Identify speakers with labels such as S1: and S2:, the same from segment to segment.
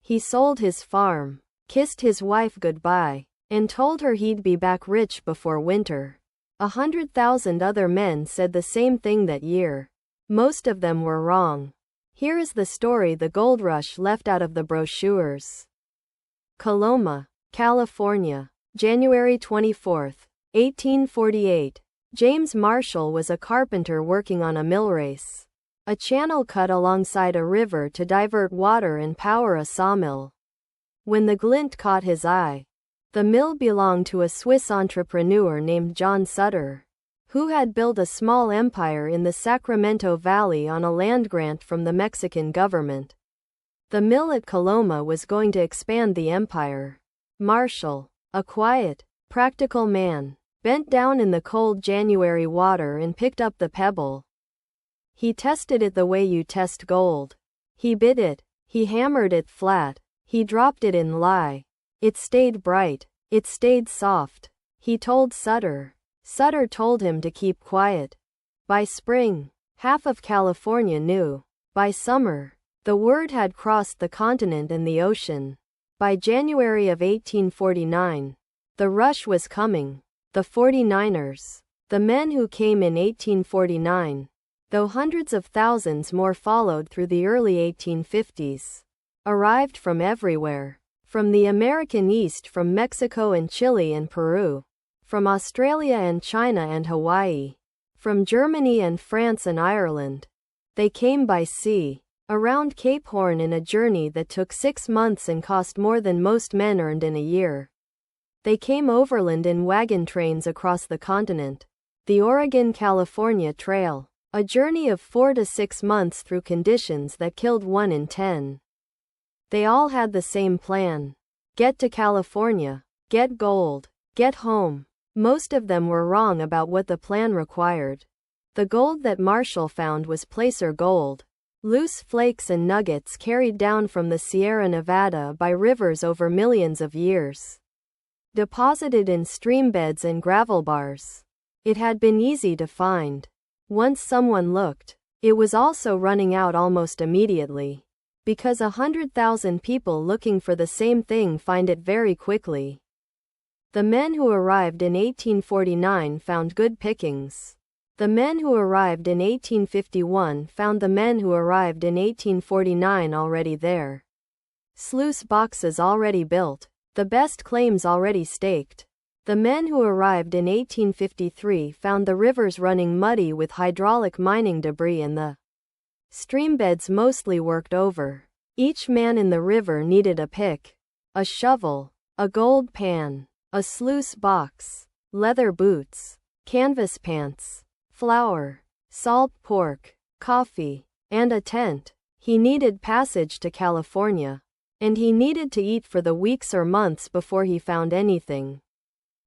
S1: He sold his farm, kissed his wife goodbye, and told her he'd be back rich before winter. 100,000 other men said the same thing that year. Most of them were wrong. Here is the story the gold rush left out of the brochures. Coloma, California, January 24, 1848. James Marshall was a carpenter working on a mill race. A channel cut alongside a river to divert water and power a sawmill. When the glint caught his eye, the mill belonged to a Swiss entrepreneur named John Sutter, who had built a small empire in the Sacramento Valley on a land grant from the Mexican government. The mill at Coloma was going to expand the empire. Marshall, a quiet, practical man, bent down in the cold January water and picked up the pebble. He tested it the way you test gold. He bit it, he hammered it flat, he dropped it in lye. It stayed bright, it stayed soft. He told Sutter. Sutter told him to keep quiet. By spring, half of California knew. By summer, the word had crossed the continent and the ocean. By January of 1849, the rush was coming. The 49ers, the men who came in 1849, though hundreds of thousands more followed through the early 1850s, arrived from everywhere. From the American East, from Mexico and Chile and Peru, from Australia and China and Hawaii, from Germany and France and Ireland. They came by sea, around Cape Horn in a journey that took 6 months and cost more than most men earned in a year. They came overland in wagon trains across the continent. The Oregon-California Trail, a journey of 4 to 6 months through conditions that killed 1 in 10. They all had the same plan. Get to California, get gold, get home. Most of them were wrong about what the plan required. The gold that Marshall found was placer gold, loose flakes and nuggets carried down from the Sierra Nevada by rivers over millions of years, deposited in stream beds and gravel bars. It had been easy to find. Once someone looked, it was also running out almost immediately, because 100,000 people looking for the same thing find it very quickly. The men who arrived in 1849 found good pickings. The men who arrived in 1851 found the men who arrived in 1849 already there. Sluice boxes already built. The best claims already staked. The men who arrived in 1853 found the rivers running muddy with hydraulic mining debris and the streambeds mostly worked over. Each man in the river needed a pick, a shovel, a gold pan, a sluice box, leather boots, canvas pants, flour, salt pork, coffee, and a tent. He needed passage to California. And he needed to eat for the weeks or months before he found anything.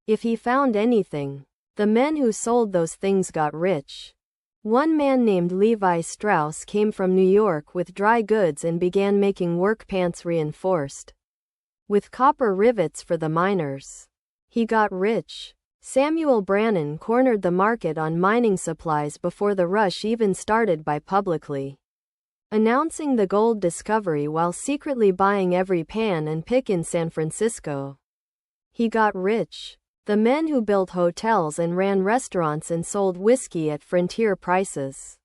S1: If he found anything, the men who sold those things got rich. One man named Levi Strauss came from New York with dry goods and began making work pants reinforced with copper rivets for the miners. He got rich. Samuel Brannan cornered the market on mining supplies before the rush even started by publicly announcing the gold discovery while secretly buying every pan and pick in San Francisco. He got rich. The men who built hotels and ran restaurants and sold whiskey at frontier prices.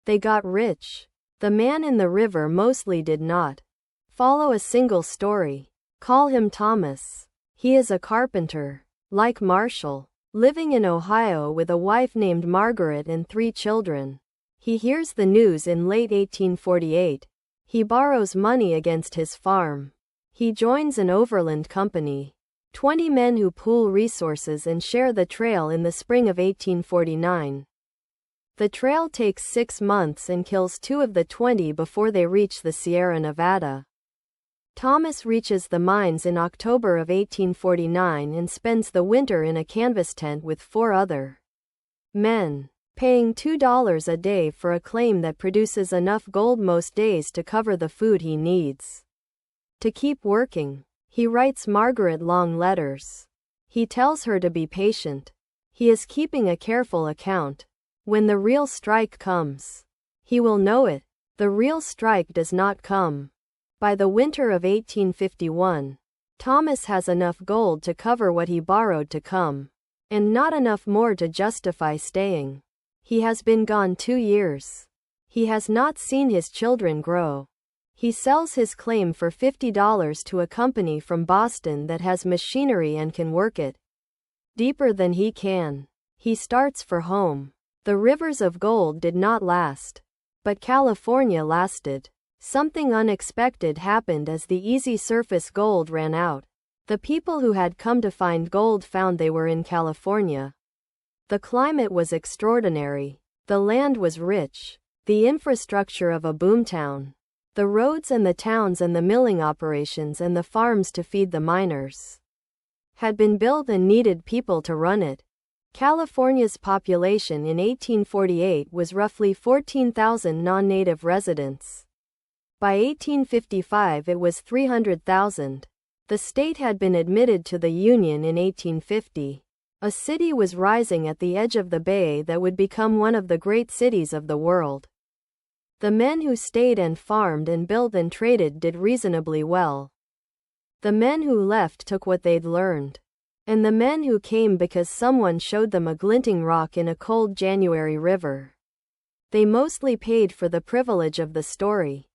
S1: They got rich. The man in the river mostly did not follow a single story. Call him Thomas. He is a carpenter, like Marshall, living in Ohio with a wife named Margaret and 3 children. He hears the news in late 1848. He borrows money against his farm. He joins an overland company. 20 men who pool resources and share the trail in the spring of 1849. The trail takes 6 months and kills 2 of the 20 before they reach the Sierra Nevada. Thomas reaches the mines in October of 1849 and spends the winter in a canvas tent with 4 other men, paying $2 a day for a claim that produces enough gold most days to cover the food he needs. To keep working, he writes Margaret long letters. He tells her to be patient. He is keeping a careful account. When the real strike comes, he will know it. The real strike does not come. By the winter of 1851, Thomas has enough gold to cover what he borrowed to come, and not enough more to justify staying. He has been gone 2 years. He has not seen his children grow. He sells his claim for $50 to a company from Boston that has machinery and can work it deeper than he can. He starts for home. The rivers of gold did not last, but California lasted. Something unexpected happened as the easy surface gold ran out. The people who had come to find gold found they were in California. The climate was extraordinary. The land was rich. The infrastructure of a boomtown. The roads and the towns and the milling operations and the farms to feed the miners had been built and needed people to run it. California's population in 1848 was roughly 14,000 non-native residents. By 1855 it was 300,000. The state had been admitted to the Union in 1850. A city was rising at the edge of the bay that would become one of the great cities of the world. The men who stayed and farmed and built and traded did reasonably well. The men who left took what they'd learned. And the men who came because someone showed them a glinting rock in a cold January river. They mostly paid for the privilege of the story.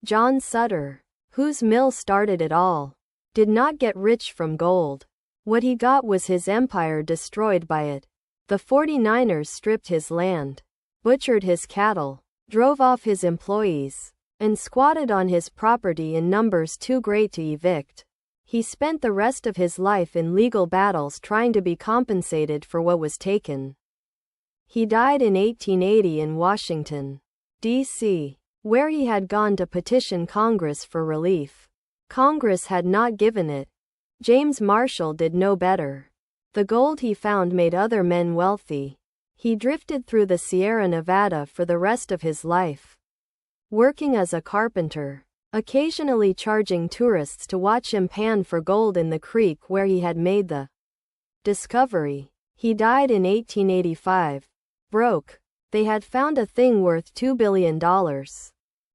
S1: John Sutter, whose mill started it all, did not get rich from gold. What he got was his empire destroyed by it. The 49ers stripped his land, butchered his cattle, drove off his employees, and squatted on his property in numbers too great to evict. He spent the rest of his life in legal battles trying to be compensated for what was taken. He died in 1880 in Washington, D.C., where he had gone to petition Congress for relief. Congress had not given it. James Marshall did no better. The gold he found made other men wealthy. He drifted through the Sierra Nevada for the rest of his life, working as a carpenter, occasionally charging tourists to watch him pan for gold in the creek where he had made the discovery. He died in 1885. Broke. They had found a thing worth $2 billion.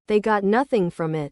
S1: They got nothing from it.